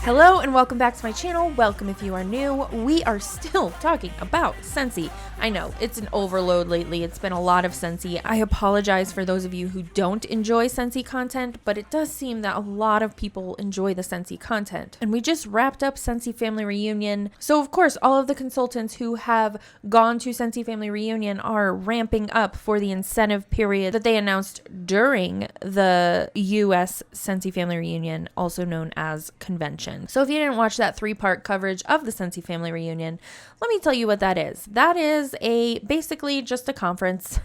Hello and welcome back to my channel. Welcome if you are new. We are still talking about Scentsy. I know, it's an overload lately. It's been a lot of Scentsy. I apologize for those of you who don't enjoy Scentsy content, but it does seem that a lot of people enjoy the Scentsy content. And we just wrapped up Scentsy Family Reunion. So of course, all of the consultants who have gone to Scentsy Family Reunion are ramping up for the incentive period that they announced during the US Scentsy Family Reunion, also known as convention. So if you didn't watch that 3-part coverage of the Scentsy Family Reunion, let me tell you what that is. That is basically just a conference.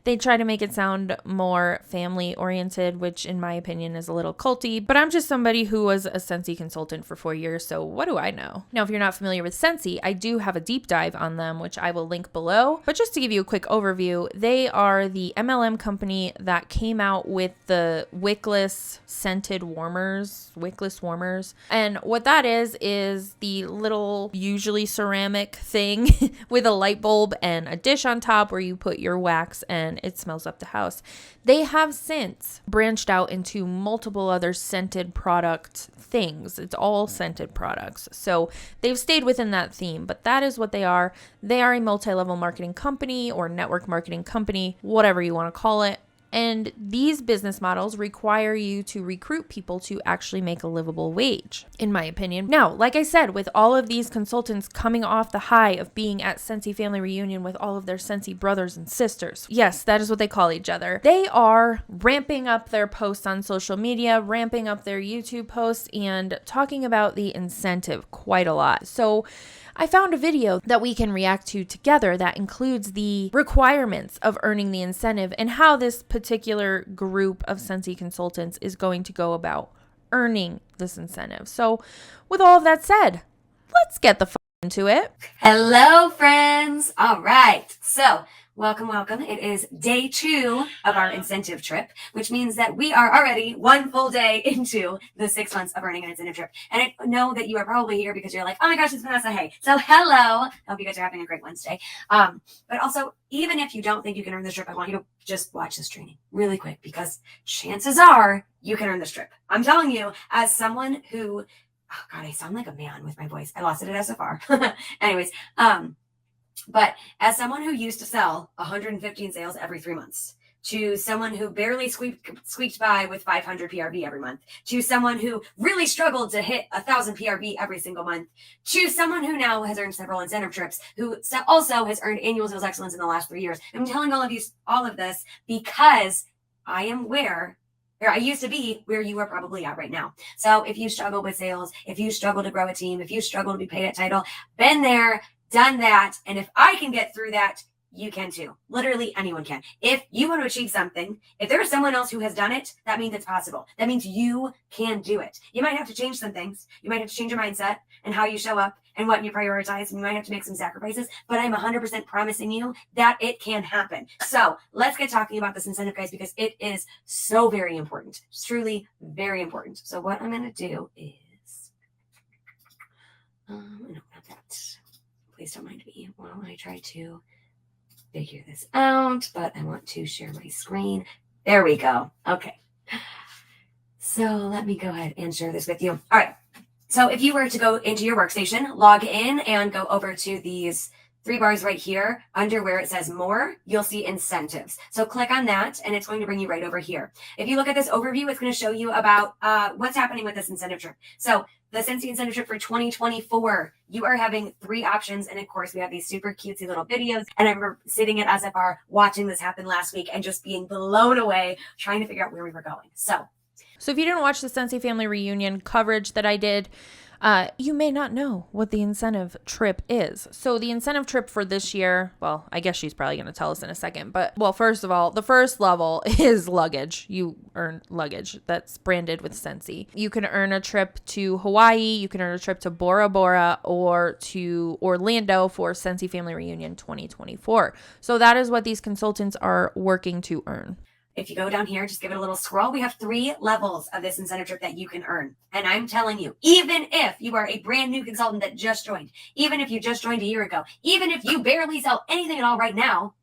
They try to make it sound more family oriented, which in my opinion is a little culty, but I'm just somebody who was a Scentsy consultant for 4 years, so what do I know? Now, if you're not familiar with Scentsy, I do have a deep dive on them, which I will link below, but just to give you a quick overview, they are the MLM company that came out with the wickless scented warmers, and what that is the little, usually ceramic thing with a light bulb and a dish on top where you put your wax and it smells up the house. They have since branched out into multiple other scented product things. It's all scented products. So they've stayed within that theme, but that is what they are. They are a multi-level marketing company or network marketing company, whatever you want to call it. And these business models require you to recruit people to actually make a livable wage, in my opinion. Now, like I said, with all of these consultants coming off the high of being at Scentsy Family Reunion with all of their Scentsy brothers and sisters, yes, that is what they call each other, they are ramping up their posts on social media, ramping up their YouTube posts, and talking about the incentive quite a lot. So I found a video that we can react to together that includes the requirements of earning the incentive and how this particular group of Scentsy consultants is going to go about earning this incentive. So with all of that said, let's get the into it. Hello, friends. All right. So welcome. It is day 2 of our incentive trip, which means that we are already 1 full day into the 6 months of earning an incentive trip. And I know that you are probably here because you're like, oh my gosh, it's Vanessa. Hey, so hello. Hope you guys are having a great Wednesday. But also, even if you don't think you can earn this trip, I want you to just watch this training really quick because chances are you can earn this trip. I'm telling you, as someone who, oh God, I sound like a man with my voice. I lost it at SFR. Anyways, but as someone who used to sell 115 sales every 3 months, to someone who barely squeaked by with 500 PRV every month, to someone who really struggled to hit 1,000 PRV every single month, to someone who now has earned several incentive trips, who also has earned annual sales excellence in the last 3 years. I'm telling all of this because I am I used to be where you are probably at right now. So if you struggle with sales, if you struggle to grow a team, if you struggle to be paid at title, been there, done that. And if I can get through that, you can too. Literally anyone can. If you want to achieve something, if there's someone else who has done it, that means it's possible. That means you can do it. You might have to change some things. You might have to change your mindset and how you show up and what you prioritize. And you might have to make some sacrifices, but I'm 100% promising you that it can happen. So let's get talking about this incentive, guys, because it is so very important. It's truly very important. So what I'm going to do is, no, not that. Please don't mind me while I try to figure this out, but I want to share my screen. There we go. Okay. So let me go ahead and share this with you. All right. So if you were to go into your workstation, log in and go over to these 3 bars right here under where it says more, you'll see incentives. So click on that and it's going to bring you right over here. If you look at this overview, it's going to show you about what's happening with this incentive trip. So the Scentsy Incentive Trip for 2024, you are having 3 options. And of course, we have these super cutesy little videos. And I remember sitting at SFR watching this happen last week and just being blown away, trying to figure out where we were going. So if you didn't watch the Scentsy Family Reunion coverage that I did, you may not know what the incentive trip is. So the incentive trip for this year, well, I guess she's probably going to tell us in a second, but well, first of all, the first level is luggage. You earn luggage that's branded with Scentsy. You can earn a trip to Hawaii. You can earn a trip to Bora Bora or to Orlando for Scentsy Family Reunion 2024. So that is what these consultants are working to earn. If you go down here, just give it a little scroll. We have 3 levels of this incentive trip that you can earn. And I'm telling you, even if you are a brand new consultant that just joined, even if you just joined a year ago, even if you barely sell anything at all right now,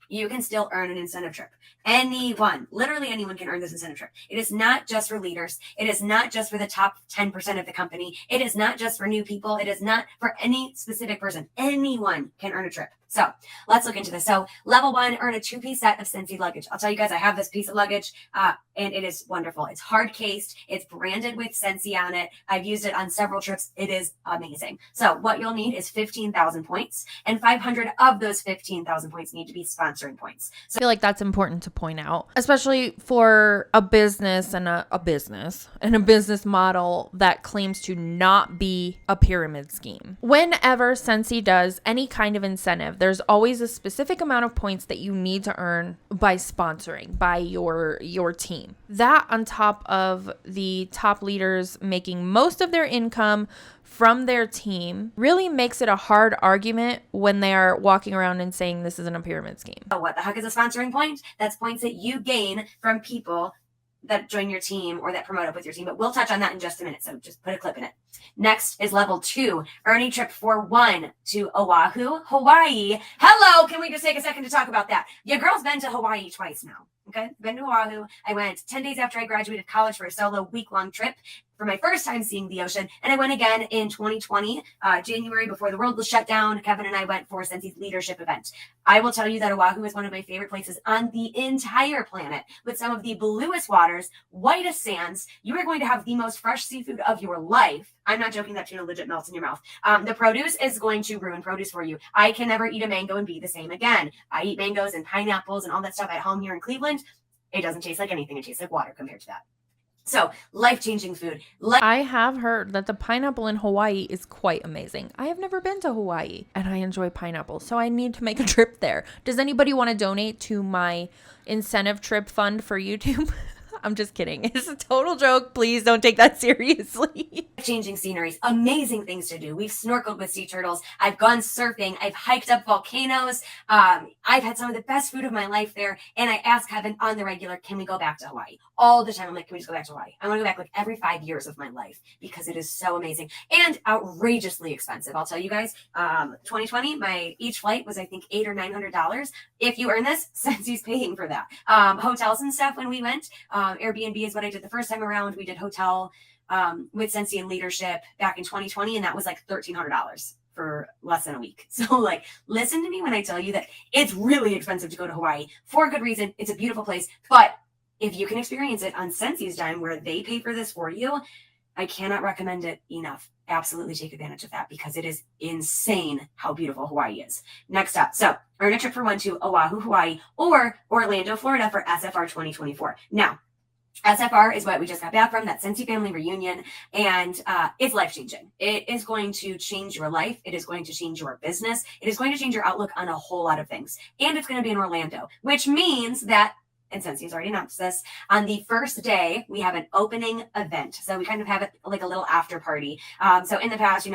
you can still earn an incentive trip. Anyone, literally anyone can earn this incentive trip. It is not just for leaders. It is not just for the top 10% of the company. It is not just for new people. It is not for any specific person. Anyone can earn a trip. So let's look into this. So level 1, earn a 2-piece set of Scentsy luggage. I'll tell you guys, I have this piece of luggage and it is wonderful. It's hard cased. It's branded with Scentsy on it. I've used it on several trips. It is amazing. So what you'll need is 15,000 points, and 500 of those 15,000 points need to be sponsoring points. So I feel like that's important to point out, especially for a business and a business model that claims to not be a pyramid scheme. Whenever Scentsy does any kind of incentive, there's always a specific amount of points that you need to earn by sponsoring, by your team. That on top of the top leaders making most of their income from their team really makes it a hard argument when they are walking around and saying this isn't a pyramid scheme. What the heck is a sponsoring point? That's points that you gain from people that join your team or that promote up with your team, but we'll touch on that in just a minute, so just put a clip in it. Next is level 2, earn a trip for 1 to Oahu, Hawaii. Hello, can we just take a second to talk about that? Your girl's been to Hawaii twice now, okay? Been to Oahu. I went 10 days after I graduated college for a solo week-long trip for my first time seeing the ocean. And I went again in 2020, January, before the world was shut down. Kevin and I went for Scentsy's leadership event. I will tell you that Oahu is one of my favorite places on the entire planet, with some of the bluest waters, whitest sands. You are going to have the most fresh seafood of your life. I'm not joking, that tuna legit melts in your mouth. The produce is going to ruin produce for you. I can never eat a mango and be the same again. I eat mangoes and pineapples and all that stuff at home here in Cleveland. It doesn't taste like anything. It tastes like water compared to that. So, life-changing food. I have heard that the pineapple in Hawaii is quite amazing. I have never been to Hawaii, and I enjoy pineapple, so I need to make a trip there. Does anybody want to donate to my incentive trip fund for YouTube? I'm just kidding. It's a total joke. Please don't take that seriously. Changing sceneries, amazing things to do. We've snorkeled with sea turtles. I've gone surfing. I've hiked up volcanoes. I've had some of the best food of my life there. And I ask Kevin on the regular, can we go back to Hawaii? All the time. I'm like, can we just go back to Hawaii? I want to go back like every 5 years of my life because it is so amazing and outrageously expensive. I'll tell you guys, 2020, each flight was, I think, $800 or $900. If you earn this, Scentsy's paying for that. Hotels and stuff when we went, Airbnb is what I did the first time around. We did hotel with Scentsy and leadership back in 2020, and that was like $1,300 for less than a week. So like, listen to me when I tell you that it's really expensive to go to Hawaii for a good reason. It's a beautiful place, but if you can experience it on Scentsy's dime where they pay for this for you, I cannot recommend it enough. Absolutely take advantage of that because it is insane how beautiful Hawaii is. Next up, so earn a trip for 1 to Oahu, Hawaii, or Orlando, Florida for SFR 2024. Now, SFR is what we just got back from, that Scentsy family reunion, and it's life-changing. It is going to change your life. It is going to change your business. It is going to change your outlook on a whole lot of things. And it's going to be in Orlando, which means that, and Scentsy's already announced this, on the first day, we have an opening event. So we kind of have it like a little after party. So in the past,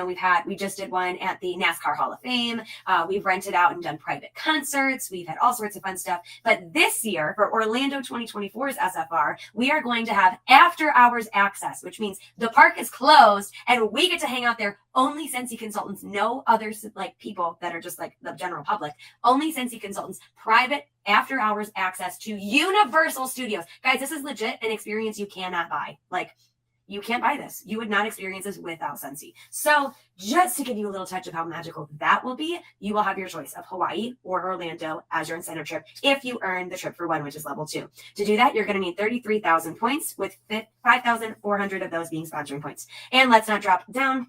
we just did one at the NASCAR Hall of Fame. We've rented out and done private concerts. We've had all sorts of fun stuff. But this year, for Orlando 2024's SFR, we are going to have after hours access, which means the park is closed and we get to hang out there. Only Scentsy consultants, no others like people that are just like the general public. Only Scentsy consultants, private after hours access to Universal Studios. Guys, this is legit an experience you cannot buy. Like, you can't buy this. You would not experience this without Scentsy. So just to give you a little touch of how magical that will be, you will have your choice of Hawaii or Orlando as your incentive trip if you earn the trip for 1, which is level 2. To do that, you're going to need 33,000 points with 5,400 of those being sponsoring points. And let's not drop down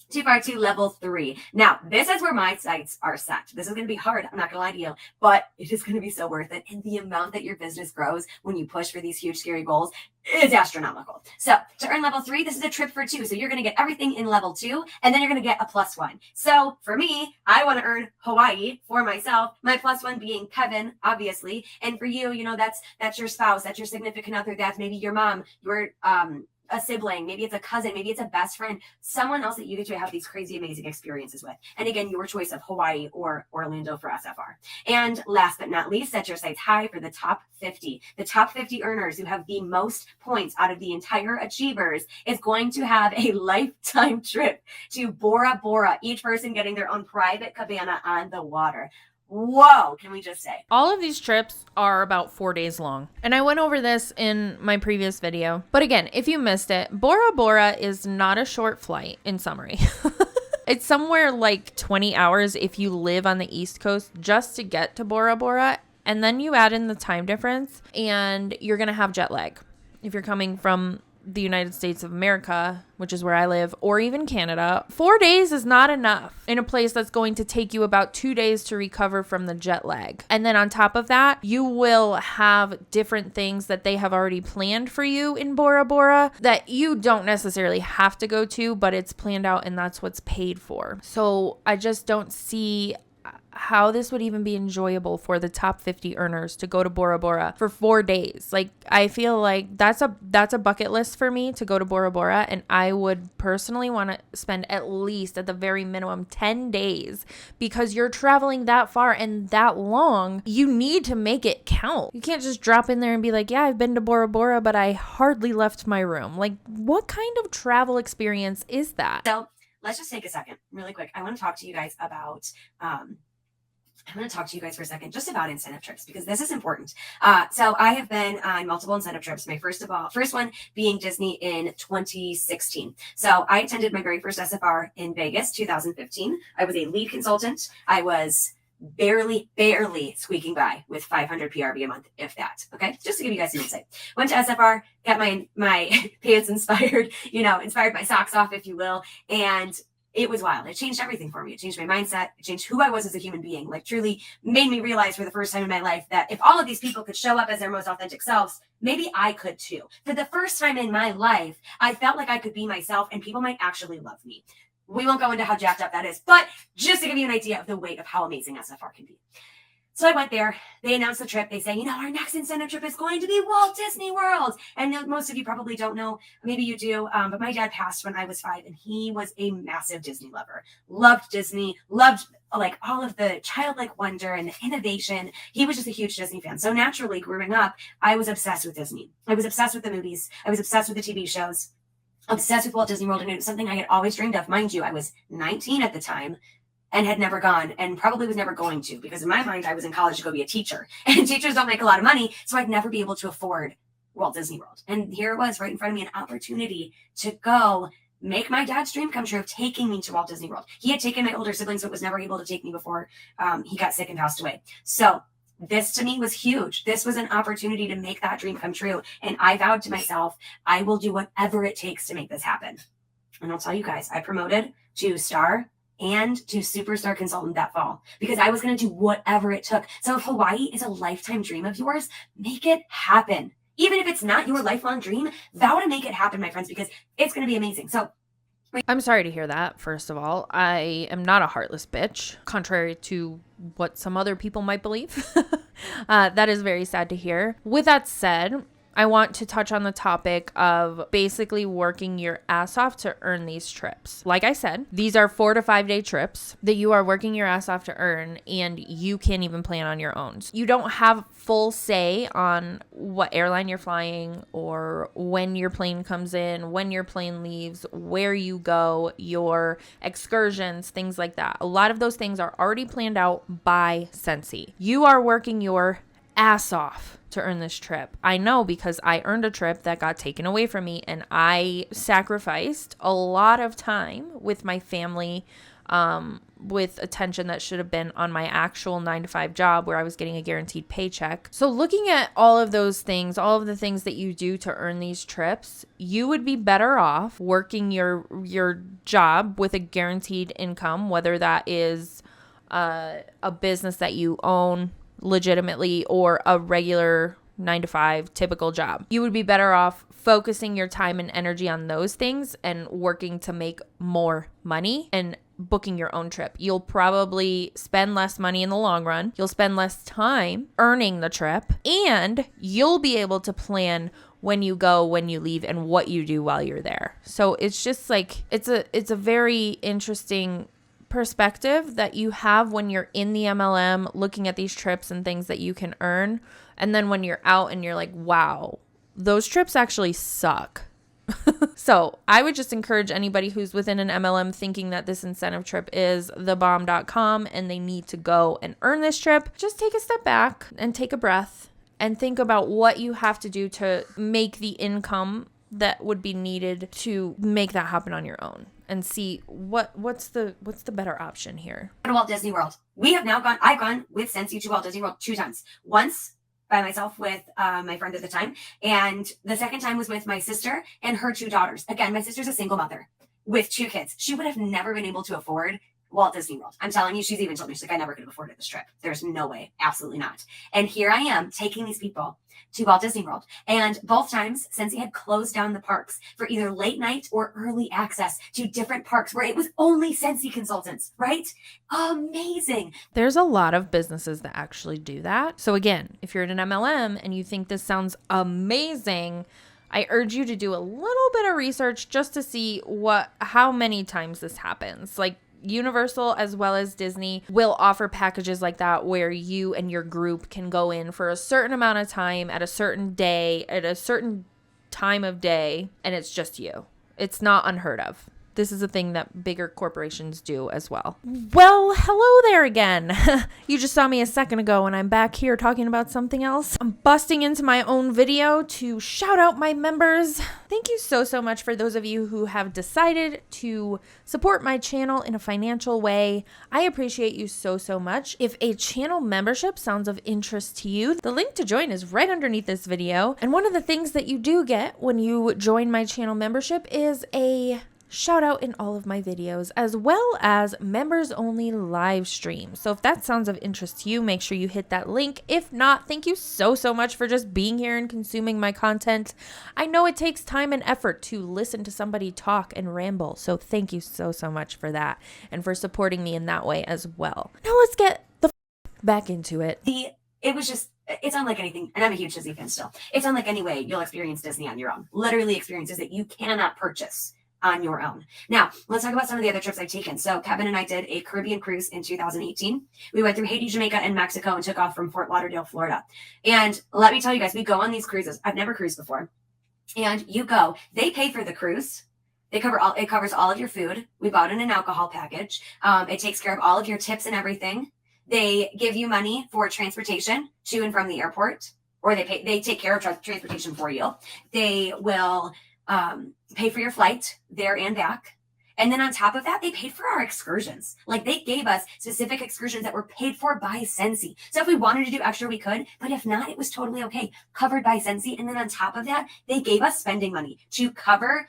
too far to level 3. Now, this is where my sights are set. This is going to be hard. I'm not going to lie to you, but it is going to be so worth it. And the amount that your business grows when you push for these huge, scary goals is astronomical. So to earn level 3, this is a trip for 2. So you're going to get everything in level 2, and then you're going to get a +1. So for me, I want to earn Hawaii for myself, my +1 being Kevin, obviously. And for you, that's your spouse, that's your significant other, that's maybe your mom, your, a sibling, maybe it's a cousin, maybe it's a best friend, someone else that you get to have these crazy, amazing experiences with. And again, your choice of Hawaii or Orlando for SFR. And last but not least, set your sights high for the top 50. The top 50 earners who have the most points out of the entire achievers is going to have a lifetime trip to Bora Bora, each person getting their own private cabana on the water. whoa, can we just say? All of these trips are about 4 days long. And I went over this in my previous video. But again, if you missed it, Bora Bora is not a short flight in summary. It's somewhere like 20 hours if you live on the East Coast just to get to Bora Bora. And then you add in the time difference and you're going to have jet lag. If you're coming from the United States of America, which is where I live, or even Canada, 4 days is not enough in a place that's going to take you about 2 days to recover from the jet lag. And then on top of that, you will have different things that they have already planned for you in Bora Bora that you don't necessarily have to go to, but it's planned out and that's what's paid for. So I just don't see how this would even be enjoyable for the top 50 earners to go to Bora Bora for 4 days. Like, I feel like that's a bucket list for me to go to Bora Bora, and I would personally want to spend at least, at the very minimum, 10 days, because you're traveling that far and that long. You need to make it count. You can't just drop in there and be like, yeah, I've been to Bora Bora, but I hardly left my room. Like, what kind of travel experience is that? So let's just take a second really quick. I want to talk to you guys about I'm going to talk to you guys for a second just about incentive trips, because this is important. So I have been on multiple incentive trips. My first one being Disney in 2016. So I attended my very first SFR in Vegas, 2015. I was a lead consultant. I was barely squeaking by with 500 PRV a month, if that. Okay, just to give you guys some insight. Went to SFR, got my pants inspired, inspired my socks off, if you will, and it was wild. It changed everything for me. It changed my mindset. It changed who I was as a human being. Like, truly made me realize for the first time in my life that if all of these people could show up as their most authentic selves, maybe I could too. For the first time in my life, I felt like I could be myself and people might actually love me. We won't go into how jacked up that is, but just to give you an idea of the weight of how amazing SFR can be. So I went there. They announced the trip. They say, our next incentive trip is going to be Walt Disney World. And most of you probably don't know. Maybe you do. But my dad passed when I was 5, and he was a massive Disney lover. Loved Disney. Loved like all of the childlike wonder and the innovation. He was just a huge Disney fan. So naturally, growing up, I was obsessed with Disney. I was obsessed with the movies. I was obsessed with the TV shows. Obsessed with Walt Disney World. And it was something I had always dreamed of. Mind you, I was 19 at the time and had never gone, and probably was never going to, because in my mind, I was in college to go be a teacher, and teachers don't make a lot of money, so I'd never be able to afford Walt Disney World. And here it was right in front of me, an opportunity to go make my dad's dream come true of taking me to Walt Disney World. He had taken my older siblings, but was never able to take me before he got sick and passed away. So this to me was huge. This was an opportunity to make that dream come true. And I vowed to myself, I will do whatever it takes to make this happen. And I'll tell you guys, I promoted to star and to superstar consultant that fall, because I was going to do whatever it took. So if Hawaii is a lifetime dream of yours, make it happen. Even if it's not your lifelong dream, vow to make it happen, my friends, because it's going to be amazing. So I'm sorry to hear that, first of all. I am not a heartless bitch, contrary to what some other people might believe. That is very sad to hear. With that said, I want to touch on the topic of basically working your ass off to earn these trips. Like I said, these are 4 to 5 day trips that you are working your ass off to earn, and you can't even plan on your own. You don't have full say on what airline you're flying or when your plane comes in, when your plane leaves, where you go, your excursions, things like that. A lot of those things are already planned out by Scentsy. You are working your ass off to earn this trip. I know, because I earned a trip that got taken away from me, and I sacrificed a lot of time with my family, with attention that should have been on my actual 9-to-5 job where I was getting a guaranteed paycheck. So looking at all of those things, all of the things that you do to earn these trips, you would be better off working your job with a guaranteed income, whether that is a business that you own legitimately or a regular 9-to-5 typical job. You would be better off focusing your time and energy on those things and working to make more money and booking your own trip. You'll probably spend less money in the long run. You'll spend less time earning the trip, and you'll be able to plan when you go, when you leave, and what you do while you're there. So it's just like, it's a very interesting perspective that you have when you're in the MLM looking at these trips and things that you can earn, and then when you're out and you're like, wow, those trips actually suck. So I would just encourage anybody who's within an MLM thinking that this incentive trip is thebomb.com and they need to go and earn this trip, just take a step back and take a breath and think about what you have to do to make the income that would be needed to make that happen on your own, and see what's the better option here. To Walt Disney World. I've gone with Scentsy to Walt Disney World 2 times. Once by myself with my friend at the time, and the second time was with my sister and her 2 daughters. Again, my sister's a single mother with 2 kids. She would have never been able to afford Walt Disney World. I'm telling you, she's even told me, she's like, I never could have afforded this trip. There's no way. Absolutely not. And here I am taking these people to Walt Disney World. And both times, Scentsy had closed down the parks for either late night or early access to different parks where it was only Scentsy consultants, right? Amazing. There's a lot of businesses that actually do that. So again, if you're in an MLM and you think this sounds amazing, I urge you to do a little bit of research just to see how many times this happens. Like, Universal as well as Disney will offer packages like that where you and your group can go in for a certain amount of time at a certain day, at a certain time of day, and it's just you. It's not unheard of. This is a thing that bigger corporations do as well. Well, hello there again. You just saw me a second ago and I'm back here talking about something else. I'm busting into my own video to shout out my members. Thank you so much for those of you who have decided to support my channel in a financial way. I appreciate you so much. If a channel membership sounds of interest to you, the link to join is right underneath this video. And one of the things that you do get when you join my channel membership is a shout out in all of my videos, as well as members only live streams. So if that sounds of interest to you, make sure you hit that link. If not, thank you so much for just being here and consuming my content. I know it takes time and effort to listen to somebody talk and ramble, so thank you so much for that and for supporting me in that way as well. Now let's get the back into it. It's unlike anything, and I'm a huge Disney fan still. It's unlike any way you'll experience Disney on your own. Literally experiences that you cannot purchase on your own. Now, let's talk about some of the other trips I've taken. So Kevin and I did a Caribbean cruise in 2018. We went through Haiti, Jamaica, and Mexico and took off from Fort Lauderdale, Florida. And let me tell you guys, we go on these cruises. I've never cruised before. And you go, they pay for the cruise. It covers all of your food. We bought in an alcohol package. It takes care of all of your tips and everything. They give you money for transportation to and from the airport, or they take care of transportation for you. They will pay for your flight there and back. And then on top of that, they paid for our excursions. Like, they gave us specific excursions that were paid for by Scentsy. So if we wanted to do extra, we could, but if not, it was totally okay. Covered by Scentsy. And then on top of that, they gave us spending money to cover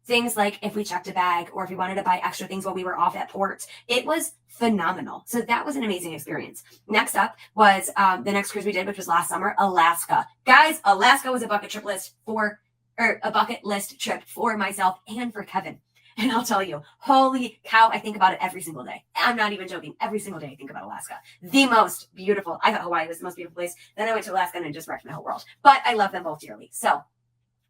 things like if we checked a bag or if we wanted to buy extra things while we were off at port. It was phenomenal. So that was an amazing experience. Next up was the next cruise we did, which was last summer, Alaska. Guys, Alaska was a bucket list trip for myself and for Kevin. And I'll tell you, holy cow, I think about it every single day. I'm not even joking. Every single day I think about Alaska. The most beautiful. I thought Hawaii was the most beautiful place. Then I went to Alaska and it just wrecked my whole world. But I love them both dearly. So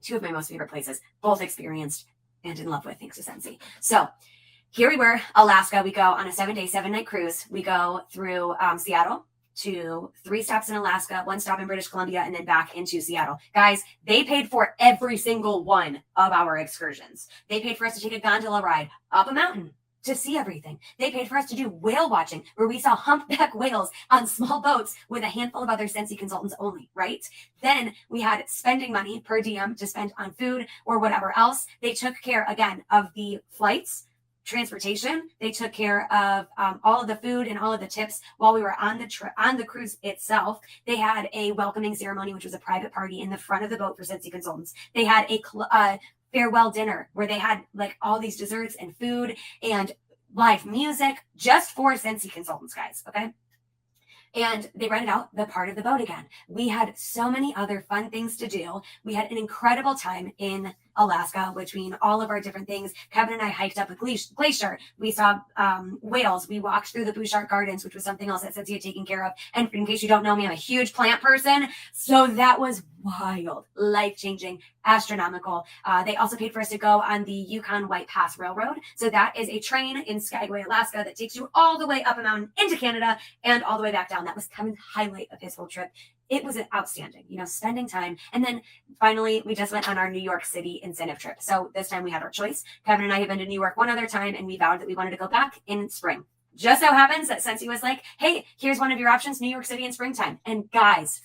2 of my most favorite places, both experienced and in love with, thanks to Scentsy. So here we were, Alaska. We go on a 7-day, 7-night cruise. We go through Seattle to 3 stops in Alaska, 1 stop in British Columbia, and then back into Seattle. Guys, they paid for every single one of our excursions. They paid for us to take a gondola ride up a mountain to see everything. They paid for us to do whale watching, where we saw humpback whales on small boats with a handful of other Scentsy consultants only, right? Then we had spending money per diem to spend on food or whatever else. They took care, again, of the flights, transportation. They took care of all of the food and all of the tips while we were on the cruise itself. They had a welcoming ceremony, which was a private party in the front of the boat for Scentsy consultants. They had a farewell dinner where they had like all these desserts and food and live music just for Scentsy consultants, guys. Okay. And they rented out the part of the boat again. We had so many other fun things to do. We had an incredible time in Alaska between all of our different things. Kevin and I hiked up a glacier. We saw whales. We walked through the Bouchard Gardens, which was something else that Scentsy had taken care of. And in case you don't know me, I'm a huge plant person. So that was wild, life-changing, astronomical. They also paid for us to go on the Yukon White Pass Railroad. So that is a train in Skagway, Alaska that takes you all the way up a mountain into Canada and all the way back down. That was Kevin's highlight of his whole trip. it was outstanding, spending time. And then finally, we just went on our New York City incentive trip. So this time we had our choice. Kevin and I have been to New York one other time, and we vowed that we wanted to go back in spring. Just so happens that Scentsy was like, hey, here's one of your options, New York City in springtime. And guys,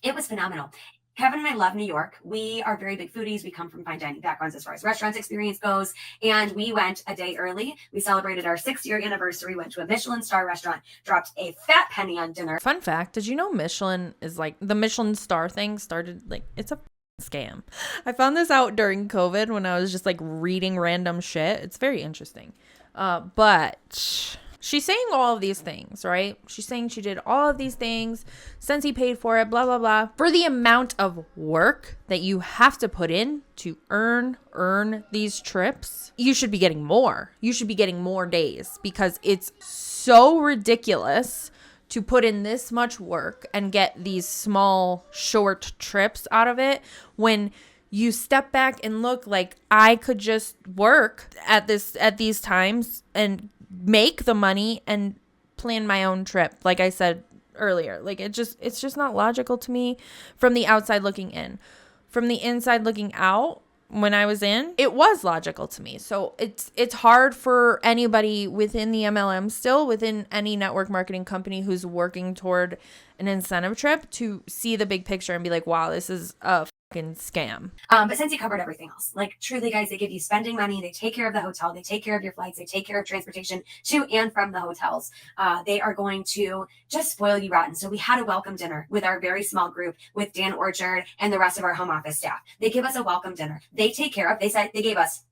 it was phenomenal. Kevin and I love New York. We are very big foodies. We come from fine dining backgrounds as far as restaurants experience goes. And we went a day early. We celebrated our 6-year anniversary, went to a Michelin star restaurant, dropped a fat penny on dinner. Fun fact, did you know Michelin is like, the Michelin star thing started, like, it's a scam. I found this out during COVID when I was just like reading random shit. It's very interesting. But she's saying all of these things, right? She's saying she did all of these things. Scentsy paid for it, blah, blah, blah. For the amount of work that you have to put in to earn these trips, you should be getting more. You should be getting more days, because it's so ridiculous to put in this much work and get these small, short trips out of it when you step back and look, like, I could just work at these times and make the money and plan my own trip. Like I said earlier, like, it's just not logical to me from the outside looking in. From the inside looking out, when I was in, it was logical to me. So it's hard for anybody within the MLM, still within any network marketing company who's working toward an incentive trip, to see the big picture and be like, wow, this is a fucking scam. But Scentsy covered everything else. Like, truly, guys, they give you spending money. They take care of the hotel. They take care of your flights. They take care of transportation to and from the hotels. They are going to just spoil you rotten. So we had a welcome dinner with our very small group, with Dan Orchard and the rest of our home office staff. They give us a welcome dinner. They take care of, they said they gave us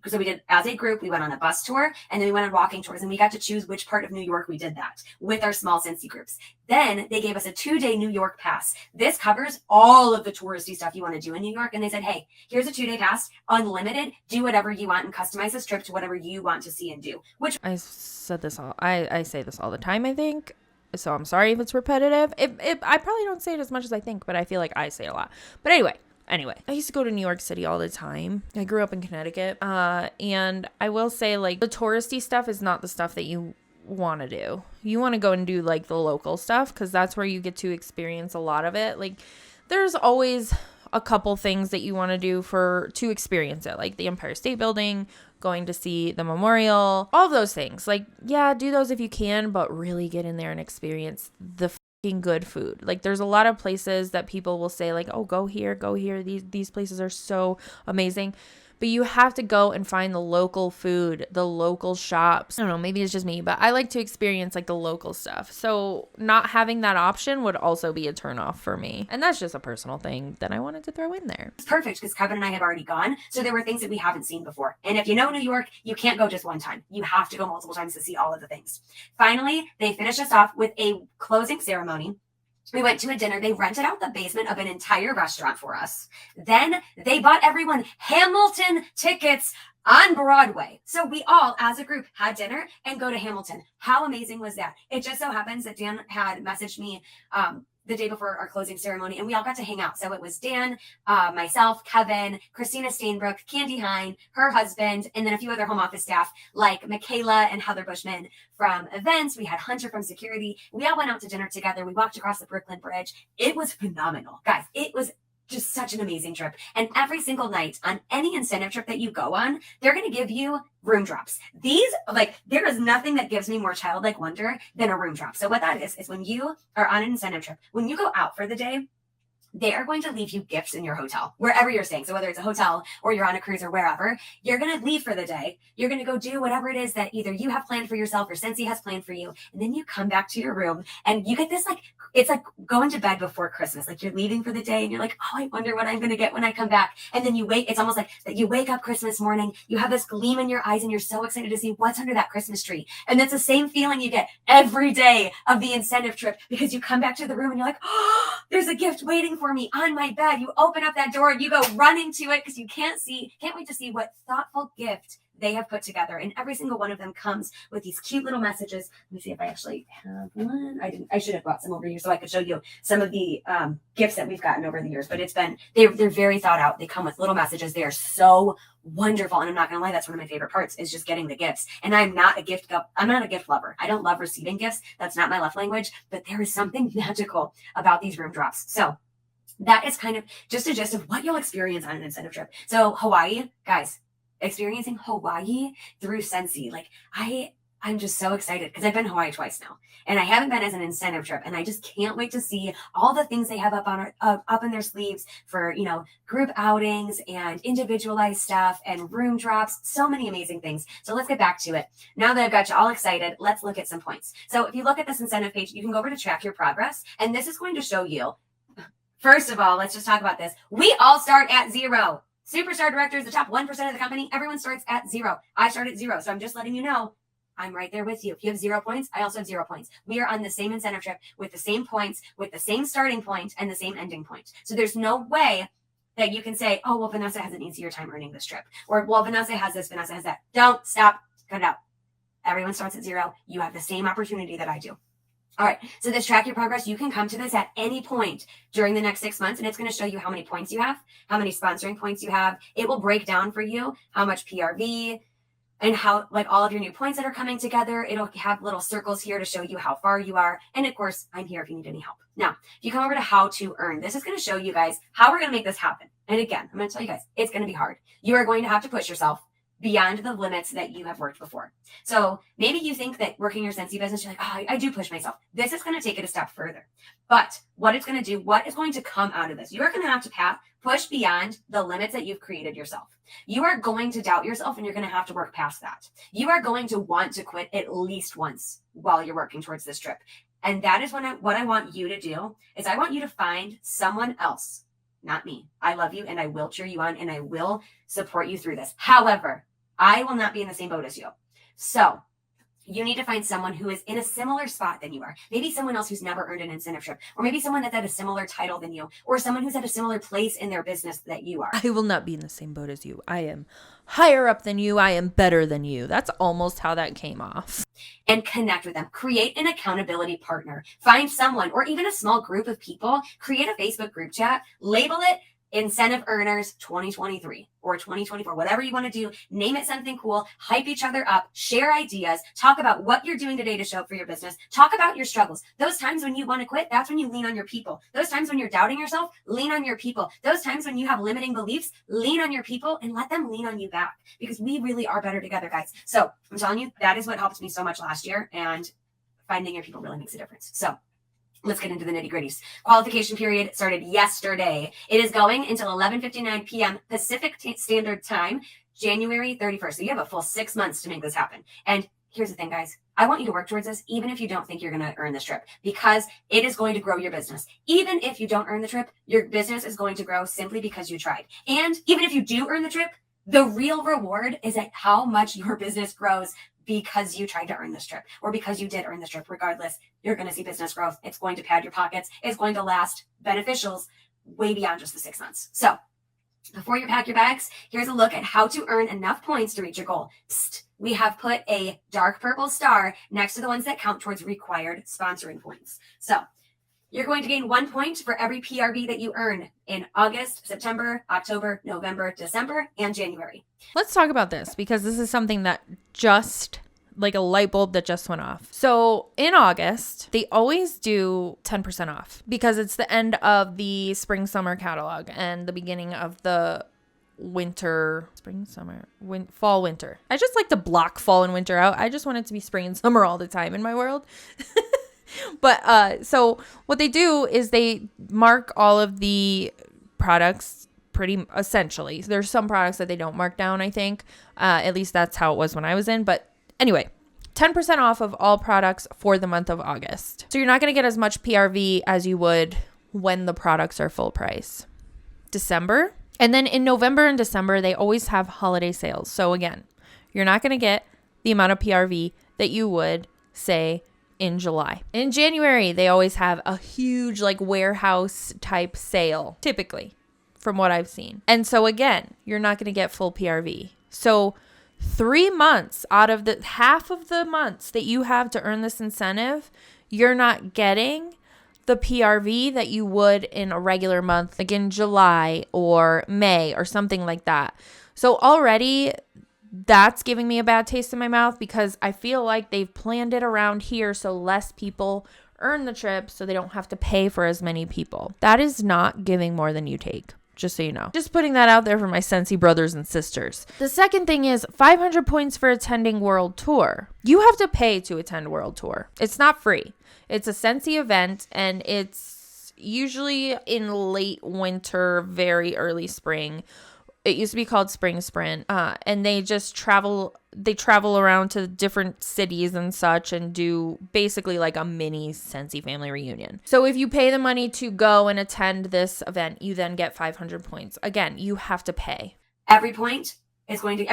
so we did, as a group, we went on a bus tour, and then we went on walking tours, and we got to choose which part of New York we did that with our small Scentsy groups. Then they gave us a 2-day New York pass. This covers all of the touristy stuff you want to do in New York. And they said, hey, here's a 2-day pass, unlimited, do whatever you want and customize this trip to whatever you want to see and do. Which I say this all the time, I think. So I'm sorry if it's repetitive. I probably don't say it as much as I think, but I feel like I say it a lot. But Anyway, I used to go to New York City all the time. I grew up in Connecticut. And I will say, like, the touristy stuff is not the stuff that you want to do. You want to go and do, like, the local stuff, because that's where you get to experience a lot of it. Like, there's always a couple things that you want to do to experience it, like the Empire State Building, going to see the memorial, all of those things. Like, yeah, do those if you can, but really get in there and experience the good food. Like, there's a lot of places that people will say, like, oh, go here. These places are so amazing. But you have to go and find the local food, the local shops. I don't know, maybe it's just me, but I like to experience, like, the local stuff. So not having that option would also be a turnoff for me. And that's just a personal thing that I wanted to throw in there. It's perfect, because Kevin and I have already gone. So there were things that we haven't seen before. And if you know New York, you can't go just one time. You have to go multiple times to see all of the things. Finally, they finished us off with a closing ceremony. We went to a dinner. They rented out the basement of an entire restaurant for us. Then they bought everyone Hamilton tickets on Broadway. So we all, as a group, had dinner and go to Hamilton. How amazing was that? It just so happens that Dan had messaged me the day before our closing ceremony, and we all got to hang out. So it was Dan, myself, Kevin, Christina Stainbrook, Candy Hine, her husband, and then a few other home office staff like Michaela and Heather Bushman from events. We had Hunter from security. We all went out to dinner together. We walked across the Brooklyn Bridge. It was phenomenal. Guys, it was just such an amazing trip. And every single night on any incentive trip that you go on, they're going to give you room drops. These, like, there is nothing that gives me more childlike wonder than a room drop. So what that is when you are on an incentive trip, when you go out for the day, they are going to leave you gifts in your hotel, wherever you're staying. So whether it's a hotel or you're on a cruise or wherever, you're going to leave for the day. You're going to go do whatever it is that either you have planned for yourself or Scentsy has planned for you. And then you come back to your room and you get this, like, it's like going to bed before Christmas. Like, you're leaving for the day and you're like, oh, I wonder what I'm going to get when I come back. And then you wake, it's almost like that you wake up Christmas morning, you have this gleam in your eyes and you're so excited to see what's under that Christmas tree. And that's the same feeling you get every day of the incentive trip, because you come back to the room and you're like, oh, there's a gift waiting for me on my bed. You open up that door and you go running to it because you can't wait to see what thoughtful gift they have put together. And every single one of them comes with these cute little messages. Let me see if I actually have one. I should have brought some over here so I could show you some of the gifts that we've gotten over the years. But they're very thought out. They come with little messages. They are so wonderful. And I'm not going to lie, that's one of my favorite parts is just getting the gifts. And I'm not a gift lover. I don't love receiving gifts. That's not my love language. But there is something magical about these room drops. So that is kind of just a gist of what you'll experience on an incentive trip. So Hawaii, guys, experiencing Hawaii through Scentsy. Like I'm just so excited because I've been to Hawaii twice now, and I haven't been as an incentive trip, and I just can't wait to see all the things they have up in their sleeves for, you know, group outings and individualized stuff and room drops. So many amazing things. So let's get back to it. Now that I've got you all excited, let's look at some points. So if you look at this incentive page, you can go over to track your progress, and this is going to show you. First of all, let's just talk about this. We all start at 0. Superstar directors, the top 1% of the company, everyone starts at 0. I start at 0. So I'm just letting you know, I'm right there with you. If you have 0 points, I also have 0 points. We are on the same incentive trip with the same points, with the same starting point and the same ending point. So there's no way that you can say, oh, well, Vanessa has an easier time earning this trip. Or, well, Vanessa has this, Vanessa has that. Don't stop. Cut it out. Everyone starts at 0. You have the same opportunity that I do. All right, so this track your progress, you can come to this at any point during the next 6 months, and it's going to show you how many points you have, how many sponsoring points you have. It will break down for you how much PRV and how, like, all of your new points that are coming together. It'll have little circles here to show you how far you are. And of course, I'm here if you need any help. Now, if you come over to how to earn, this is going to show you guys how we're going to make this happen. And again, I'm going to tell you guys, it's going to be hard. You are going to have to push yourself beyond the limits that you have worked before. So maybe you think that working your Scentsy business, you're like, oh, I do push myself. This is going to take it a step further. But what it's going to do, what is going to come out of this? You are going to have to push beyond the limits that you've created yourself. You are going to doubt yourself, and you're going to have to work past that. You are going to want to quit at least once while you're working towards this trip. And that is what I want you to do is I want you to find someone else, not me. I love you, and I will cheer you on, and I will support you through this. However, I will not be in the same boat as you. So you need to find someone who is in a similar spot than you are. Maybe someone else who's never earned an incentive trip, or maybe someone that's at a similar title than you, or someone who's at a similar place in their business that you are. I will not be in the same boat as you. I am higher up than you. I am better than you. That's almost how that came off. And connect with them. Create an accountability partner. Find someone, or even a small group of people. Create a Facebook group chat. Label it Incentive Earners 2023 or 2024, whatever you want to do. Name it something cool, hype each other up, share ideas, talk about what you're doing today to show up for your business, talk about your struggles. Those times when you want to quit, that's when you lean on your people. Those times when you're doubting yourself, lean on your people. Those times when you have limiting beliefs, lean on your people and let them lean on you back, because we really are better together, guys. So I'm telling you, that is what helped me so much last year, and finding your people really makes a difference. So let's get into the nitty gritties. Qualification period started yesterday. It is going until 11:59 p.m. Pacific Standard Time, January 31st. So you have a full 6 months to make this happen. And here's the thing, guys. I want you to work towards this, even if you don't think you're going to earn this trip, because it is going to grow your business. Even if you don't earn the trip, your business is going to grow simply because you tried. And even if you do earn the trip, the real reward is at how much your business grows because you tried to earn this trip, or because you did earn this trip. Regardless, you're going to see business growth. It's going to pad your pockets. It's going to last beneficials way beyond just the 6 months. So before you pack your bags, here's a look at how to earn enough points to reach your goal. Psst, we have put a dark purple star next to the ones that count towards required sponsoring points. So you're going to gain 1 point for every PRV that you earn in August, September, October, November, December, and January. Let's talk about this, because this is something that just, like a light bulb that just went off. So in August, they always do 10% off because it's the end of the spring summer catalog and the beginning of the fall winter. I just like to block fall and winter out. I just want it to be spring and summer all the time in my world. But so what they do is they mark all of the products pretty essentially. There's some products that they don't mark down, I think. At least that's how it was when I was in. But anyway, 10% off of all products for the month of August. So you're not going to get as much PRV as you would when the products are full price. December. And then in November and December, they always have holiday sales. So again, you're not going to get the amount of PRV that you would, say, in July. In January, they always have a huge like warehouse type sale, typically, from what I've seen. And so again, you're not going to get full PRV. So 3 months out of the half of the months that you have to earn this incentive, you're not getting the PRV that you would in a regular month, like in July or May or something like that. So already that's giving me a bad taste in my mouth, because I feel like they've planned it around here so less people earn the trip, so they don't have to pay for as many people. That is not giving more than you take. Just so you know. Just putting that out there for my Scentsy brothers and sisters. The second thing is 500 points for attending World Tour. You have to pay to attend World Tour. It's not free. It's a Scentsy event, and it's usually in late winter, very early spring. It used to be called Spring Sprint, and they just travel around to different cities and such and do basically like a mini Scentsy family reunion. So if you pay the money to go and attend this event, you then get 500 points. Again, you have to pay. Every PRV is going to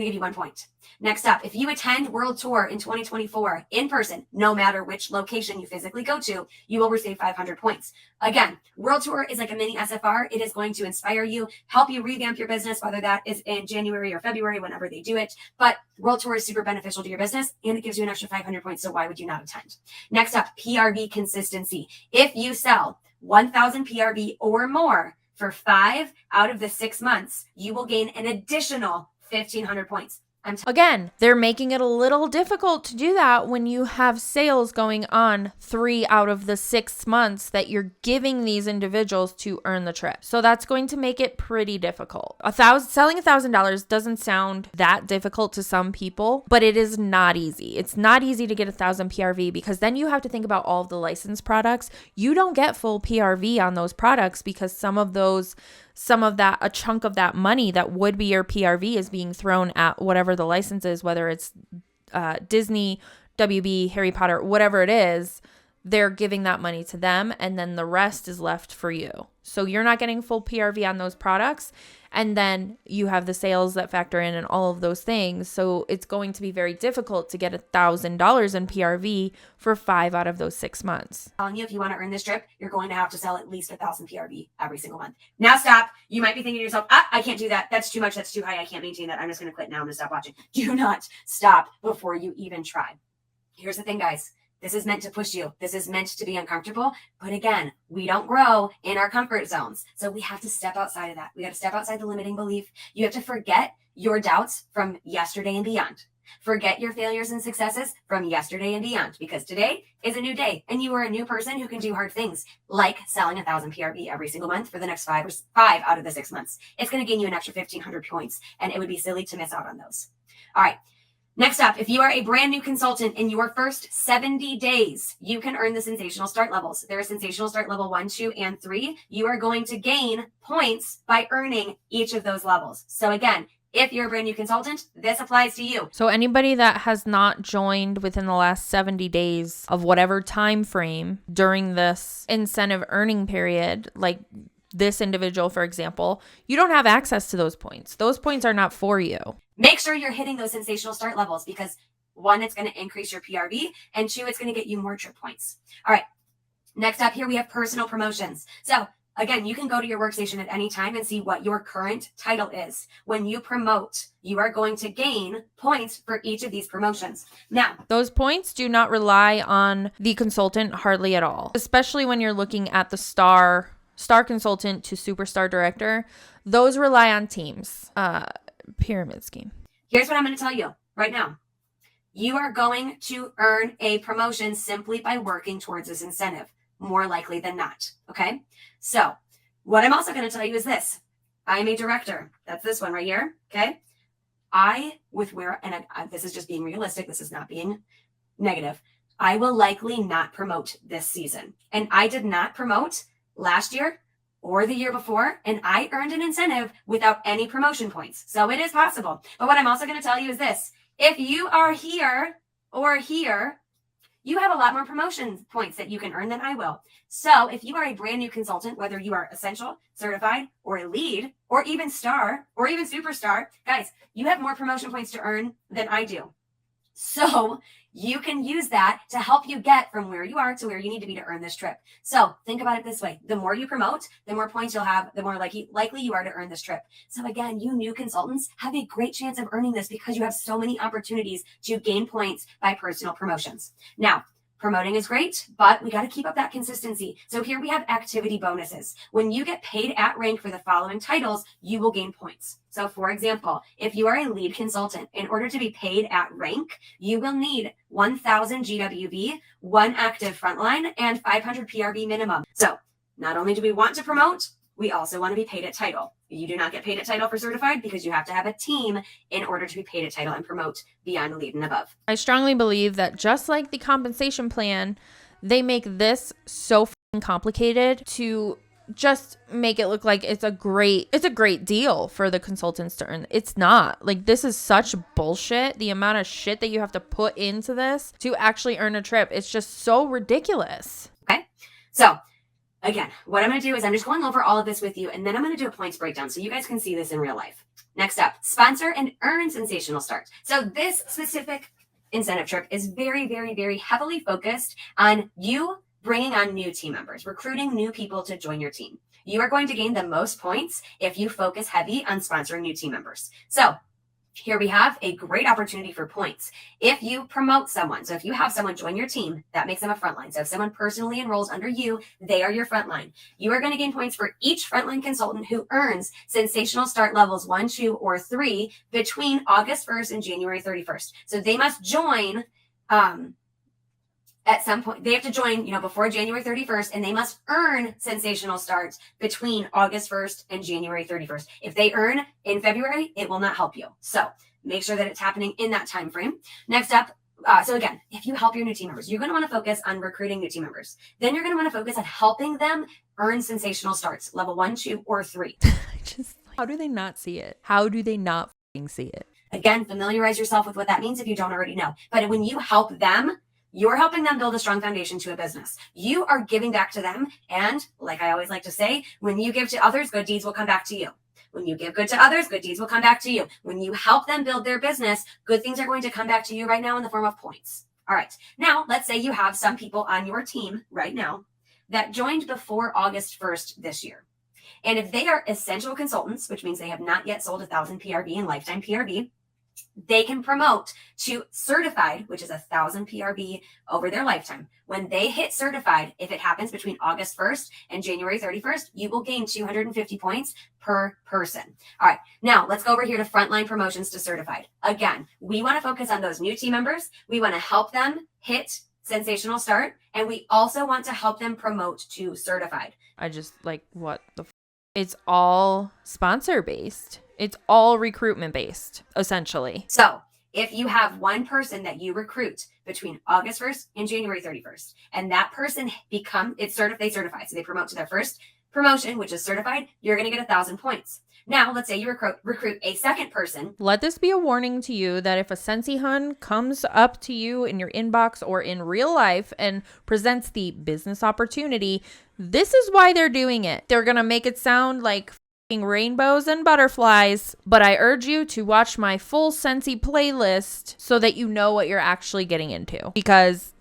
give you 1 point. Next up, if you attend World Tour in 2024 in person, no matter which location you physically go to, you will receive 500 points. Again, World Tour is like a mini SFR. It is going to inspire you, help you revamp your business, whether that is in January or February, whenever they do it. But World Tour is super beneficial to your business, and it gives you an extra 500 points. So why would you not attend? Next up, PRV consistency. If you sell 1,000 PRV or more for 5 out of the 6 months, you will gain an additional 1,500 points. Again, they're making it a little difficult to do that when you have sales going on 3 out of the 6 months that you're giving these individuals to earn the trip. So that's going to make it pretty difficult. Selling $1,000 doesn't sound that difficult to some people, but it is not easy. It's not easy to get 1,000 PRV, because then you have to think about all of the licensed products. You don't get full PRV on those products, because a chunk of that money that would be your PRV is being thrown at whatever the license is, whether it's Disney, WB, Harry Potter, whatever it is. They're giving that money to them, and then the rest is left for you. So you're not getting full PRV on those products. And then you have the sales that factor in and all of those things. So it's going to be very difficult to get $1,000 in PRV for 5 out of those 6 months. I'm telling you, if you want to earn this trip, you're going to have to sell at least 1,000 PRV every single month. Now stop. You might be thinking to yourself, I can't do that. That's too much. That's too high. I can't maintain that. I'm just going to quit now. I'm going to stop watching. Do not stop before you even try. Here's the thing, guys. This is meant to push you. This is meant to be uncomfortable. But again, we don't grow in our comfort zones. So we have to step outside of that. We got to step outside the limiting belief. You have to forget your doubts from yesterday and beyond. Forget your failures and successes from yesterday and beyond, because today is a new day and you are a new person who can do hard things, like selling 1,000 PRV every single month for the next 5 out of the 6 months. It's going to gain you an extra 1,500 points, and it would be silly to miss out on those. All right. Next up, if you are a brand new consultant in your first 70 days, you can earn the sensational start levels. There are sensational start level 1, 2, and 3. You are going to gain points by earning each of those levels. So again, if you're a brand new consultant, this applies to you. So anybody that has not joined within the last 70 days of whatever time frame during this incentive earning period, like this individual, for example, you don't have access to those points. Those points are not for you. Make sure you're hitting those sensational start levels, because 1, it's going to increase your PRV, and 2, it's going to get you more trip points. All right. Next up here, we have personal promotions. So again, you can go to your workstation at any time and see what your current title is. When you promote, you are going to gain points for each of these promotions. Now, those points do not rely on the consultant hardly at all, especially when you're looking at the star consultant to superstar director. Those rely on teams. Pyramid scheme. Here's what I'm going to tell you right now. You are going to earn a promotion simply by working towards this incentive, more likely than not. Okay. So what I'm also going to tell you is this. I'm a director. That's this one right here. Okay. This is just being realistic. This is not being negative. I will likely not promote this season. And I did not promote last year or the year before, and I earned an incentive without any promotion points. So it is possible. But what I'm also going to tell you is this. If you are here or here, you have a lot more promotion points that you can earn than I will. So if you are a brand new consultant, whether you are essential, certified, or a lead, or even star, or even superstar, guys, you have more promotion points to earn than I do. So you can use that to help you get from where you are to where you need to be to earn this trip. So think about it this way. The more you promote, the more points you'll have, the more likely you are to earn this trip. So again, you new consultants have a great chance of earning this because you have so many opportunities to gain points by personal promotions. Now, promoting is great, but we got to keep up that consistency. So here we have activity bonuses. When you get paid at rank for the following titles, you will gain points. So for example, if you are a lead consultant, in order to be paid at rank, you will need 1,000 GWB, 1 active frontline, and 500 PRB minimum. So not only do we want to promote, we also want to be paid at title. You do not get paid at title for certified because you have to have a team in order to be paid at title and promote beyond lead and above. I strongly believe that just like the compensation plan, they make this so complicated to just make it look like it's a great deal for the consultants to earn. It's not. Like, this is such bullshit. The amount of shit that you have to put into this to actually earn a trip, it's just so ridiculous. Okay. So again, what I'm going to do is I'm just going over all of this with you, and then I'm going to do a points breakdown so you guys can see this in real life. Next up, sponsor and earn sensational starts. So this specific incentive trip is very, very, very heavily focused on you bringing on new team members, recruiting new people to join your team. You are going to gain the most points if you focus heavy on sponsoring new team members. So here we have a great opportunity for points. If you promote someone, so if you have someone join your team, that makes them a frontline. So if someone personally enrolls under you, they are your frontline. You are going to gain points for each frontline consultant who earns sensational start levels 1, 2, or 3 between August 1st and January 31st. So they must join at some point. They have to join, before January 31st, and they must earn sensational starts between August 1st and January 31st. If they earn in February, it will not help you. So make sure that it's happening in that time frame. Next up, so again, if you help your new team members, you're going to want to focus on recruiting new team members. Then you're going to want to focus on helping them earn sensational starts, level 1, 2, or 3. How do they not see it? How do they not see it? Again, familiarize yourself with what that means if you don't already know. But when you help them, you're helping them build a strong foundation to a business. You are giving back to them. And like I always like to say, when you give to others, good deeds will come back to you. When you give good to others, good deeds will come back to you. When you help them build their business, good things are going to come back to you right now in the form of points. All right. Now, let's say you have some people on your team right now that joined before August 1st this year. And if they are essential consultants, which means they have not yet sold 1,000 PRB and lifetime PRB, they can promote to certified, which is 1,000 PRB over their lifetime. When they hit certified, if it happens between August 1st and January 31st, you will gain 250 points per person. All right. Now let's go over here to frontline promotions to certified. Again, we want to focus on those new team members. We want to help them hit sensational start. And we also want to help them promote to certified. I just what the it's all sponsor based. It's all recruitment based, essentially. So if you have one person that you recruit between August 1st and January 31st, and that person they certify. So they promote to their first promotion, which is certified, you're going to get 1,000 points. Now, let's say you recruit a second person. Let this be a warning to you that if a Scentsy hun comes up to you in your inbox or in real life and presents the business opportunity, this is why they're doing it. They're going to make it sound like rainbows and butterflies, but I urge you to watch my full Scentsy playlist so that you know what you're actually getting into, because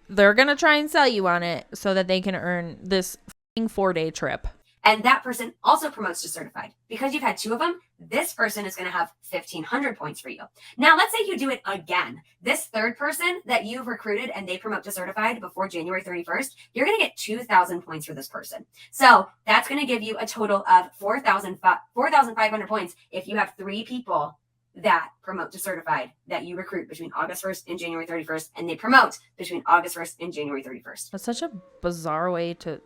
they're going to try and sell you on it so that they can earn this 4-day trip. And that person also promotes to certified. Because you've had 2 of them, this person is going to have 1,500 points for you. Now, let's say you do it again. This third person that you've recruited and they promote to certified before January 31st, you're going to get 2,000 points for this person. So that's going to give you a total of 4,500 points if you have 3 people that promote to certified that you recruit between August 1st and January 31st, and they promote between August 1st and January 31st. That's such a bizarre way to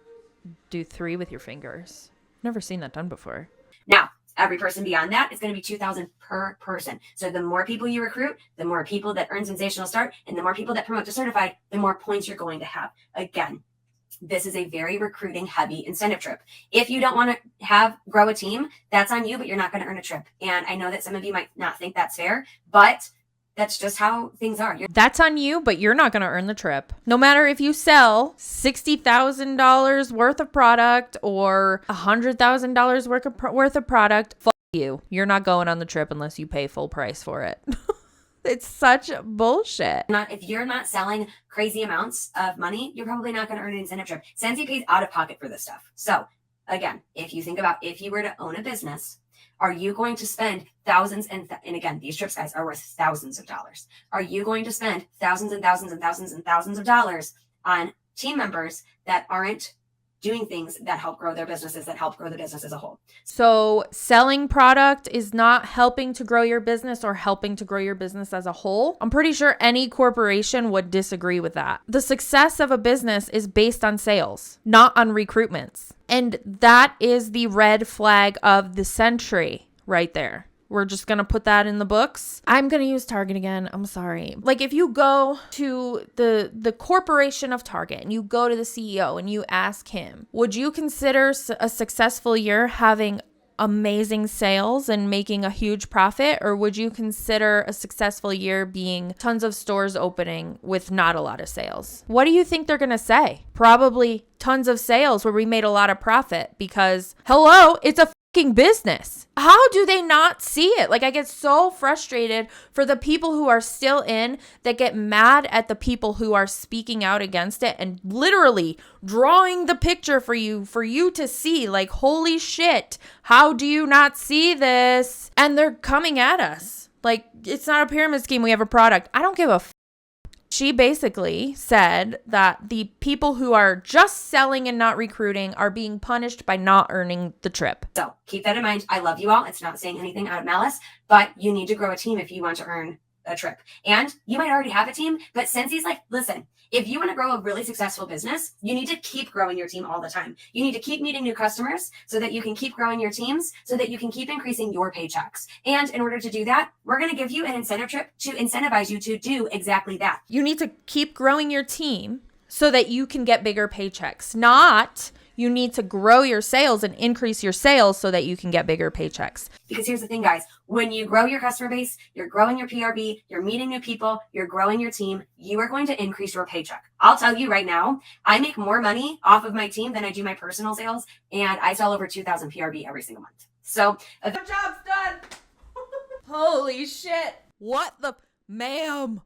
do 3 with your fingers. Never seen that done before. Now, every person beyond that is going to be 2,000 per person. So the more people you recruit, the more people that earn sensational start, and the more people that promote to certified, the more points you're going to have. Again, this is a very recruiting heavy incentive trip. If you don't want to grow a team, that's on you, but you're not going to earn a trip. And I know that some of you might not think that's fair, but that's just how things are. That's on you, but you're not going to earn the trip. No matter if you sell $60,000 worth of product or $100,000 worth of product, fuck you. You're not going on the trip unless you pay full price for it. It's such bullshit. If you're not selling crazy amounts of money, you're probably not going to earn an incentive trip. Scentsy pays out of pocket for this stuff. So again, if you think about if you were to own a business, are you going to spend thousands and again, these trips, guys, are worth thousands of dollars. Are you going to spend thousands and thousands and thousands and thousands of dollars on team members that aren't doing things that help grow their businesses, that help grow the business as a whole? So selling product is not helping to grow your business or helping to grow your business as a whole. I'm pretty sure any corporation would disagree with that. The success of a business is based on sales, not on recruitments. And that is the red flag of the century right there. We're just going to put that in the books. I'm going to use Target again. I'm sorry. Like if you go to the corporation of Target and you go to the CEO and you ask him, would you consider a successful year having amazing sales and making a huge profit? Or would you consider a successful year being tons of stores opening with not a lot of sales? What do you think they're going to say? Probably tons of sales where we made a lot of profit because, hello, it's a business. How do they not see it? Like I get so frustrated for the people who are still in that get mad at the people who are speaking out against it and literally drawing the picture for you to see like, holy shit, how do you not see this? And they're coming at us. Like it's not a pyramid scheme. We have a product. I don't give a She basically said that the people who are just selling and not recruiting are being punished by not earning the trip. So keep that in mind. I love you all. It's not saying anything out of malice, but you need to grow a team if you want to earn a trip. And you might already have a team, but Scentsy's like, listen, if you want to grow a really successful business, you need to keep growing your team all the time. You need to keep meeting new customers so that you can keep growing your teams, so that you can keep increasing your paychecks. And in order to do that, we're going to give you an incentive trip to incentivize you to do exactly that. You need to keep growing your team so that you can get bigger paychecks, not you need to grow your sales and increase your sales so that you can get bigger paychecks. Because here's the thing, guys. When you grow your customer base, you're growing your PRB, you're meeting new people, you're growing your team, you are going to increase your paycheck. I'll tell you right now, I make more money off of my team than I do my personal sales, and I sell over 2,000 PRB every single month. So the job's done. Holy shit. What the, ma'am.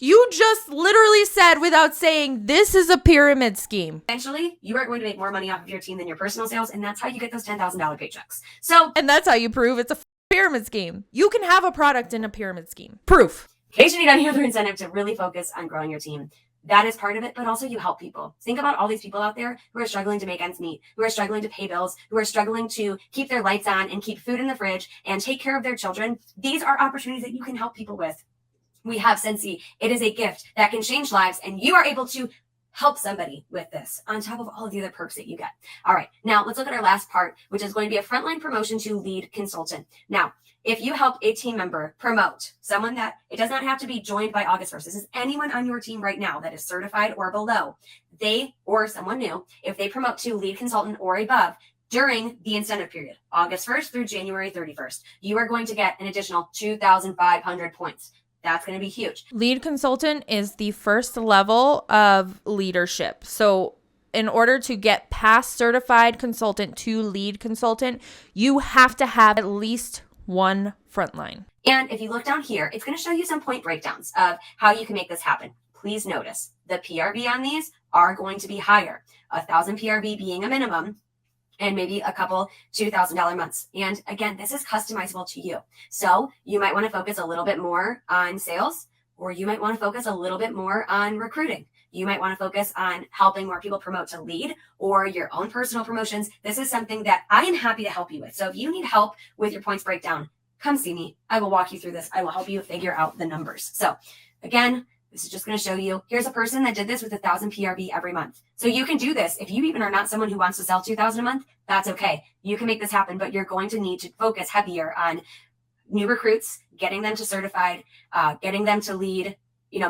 You just literally said without saying this is a pyramid scheme. Eventually, you are going to make more money off of your team than your personal sales, and that's how you get those $10,000 paychecks. So, and that's how you prove it's a pyramid scheme. You can have a product in a pyramid scheme. Proof. In case you need any other incentive to really focus on growing your team, that is part of it, but also you help people. Think about all these people out there who are struggling to make ends meet, who are struggling to pay bills, who are struggling to keep their lights on and keep food in the fridge and take care of their children. These are opportunities that you can help people with. We have Scentsy. It is a gift that can change lives, and you are able to help somebody with this on top of all of the other perks that you get. All right, now let's look at our last part, which is going to be a frontline promotion to lead consultant. Now, if you help a team member promote someone that it does not have to be joined by August 1st. This is anyone on your team right now that is certified or below. They or someone new, if they promote to lead consultant or above, during the incentive period, August 1st through January 31st, you are going to get an additional 2,500 points. That's going to be huge. Lead consultant is the first level of leadership. So in order to get past certified consultant to lead consultant, you have to have at least one frontline. And if you look down here, it's going to show you some point breakdowns of how you can make this happen. Please notice the PRV on these are going to be higher. 1,000 PRV being a minimum, and maybe a couple $2,000 months. And again, this is customizable to you. So you might want to focus a little bit more on sales, or you might want to focus a little bit more on recruiting. You might want to focus on helping more people promote to lead or your own personal promotions. This is something that I am happy to help you with. So if you need help with your points breakdown, come see me. I will walk you through this. I will help you figure out the numbers. So again, this is just going to show you, here's a person that did this with 1,000 PRV every month. So you can do this. If you even are not someone who wants to sell 2,000 a month, that's okay. You can make this happen, but you're going to need to focus heavier on new recruits, getting them to certified, getting them to lead,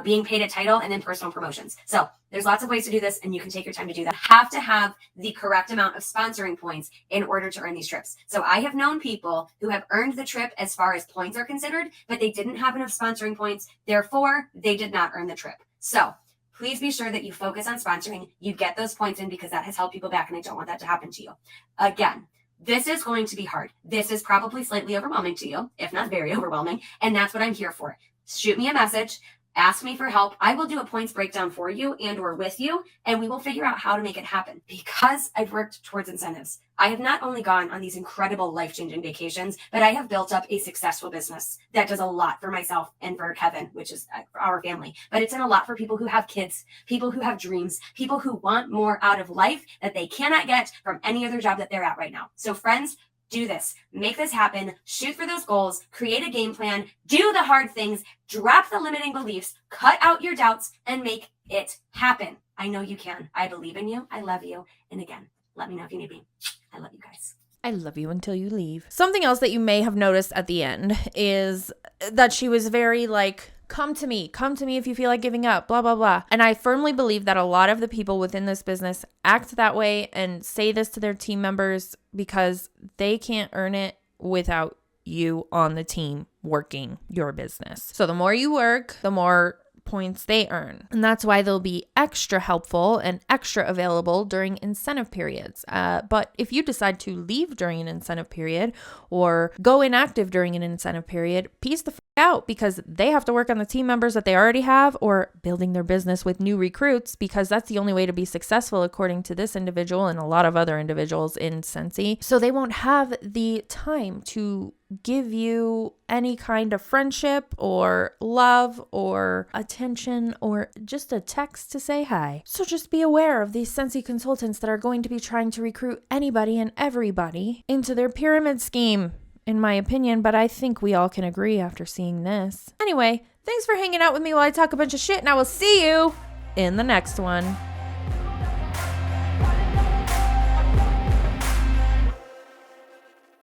being paid a title, and then personal promotions. So there's lots of ways to do this, and you can take your time to do that. You have to have the correct amount of sponsoring points in order to earn these trips. So I have known people who have earned the trip as far as points are considered, but they didn't have enough sponsoring points. Therefore, they did not earn the trip. So please be sure that you focus on sponsoring. You get those points in because that has held people back, and I don't want that to happen to you. Again, This is going to be hard. This is probably slightly overwhelming to you, if not very overwhelming. And that's what I'm here for. Shoot me a message. Ask me for help. I will do a points breakdown for you and or with you, and we will figure out how to make it happen. Because I've worked towards incentives, I have not only gone on these incredible life-changing vacations, but I have built up a successful business that does a lot for myself and for Kevin, which is our family. But it's in a lot for people who have kids, people who have dreams, people who want more out of life that they cannot get from any other job that they're at right now. So friends, do this. Make this happen. Shoot for those goals. Create a game plan. Do the hard things. Drop the limiting beliefs. Cut out your doubts and make it happen. I know you can. I believe in you. I love you. And again, let me know if you need me. I love you guys. I love you until you leave. Something else that you may have noticed at the end is that she was very like, come to me if you feel like giving up, blah, blah, blah. And I firmly believe that a lot of the people within this business act that way and say this to their team members because they can't earn it without you on the team working your business. So the more you work, the more points they earn. And that's why they'll be extra helpful and extra available during incentive periods. But if you decide to leave during an incentive period or go inactive during an incentive period, peace the out because they have to work on the team members that they already have or building their business with new recruits because that's the only way to be successful according to this individual and a lot of other individuals in Scentsy. So they won't have the time to give you any kind of friendship or love or attention or just a text to say hi. So just be aware of these Scentsy consultants that are going to be trying to recruit anybody and everybody into their pyramid scheme, in my opinion, but I think we all can agree after seeing this. Anyway, thanks for hanging out with me while I talk a bunch of shit, and I will see you in the next one.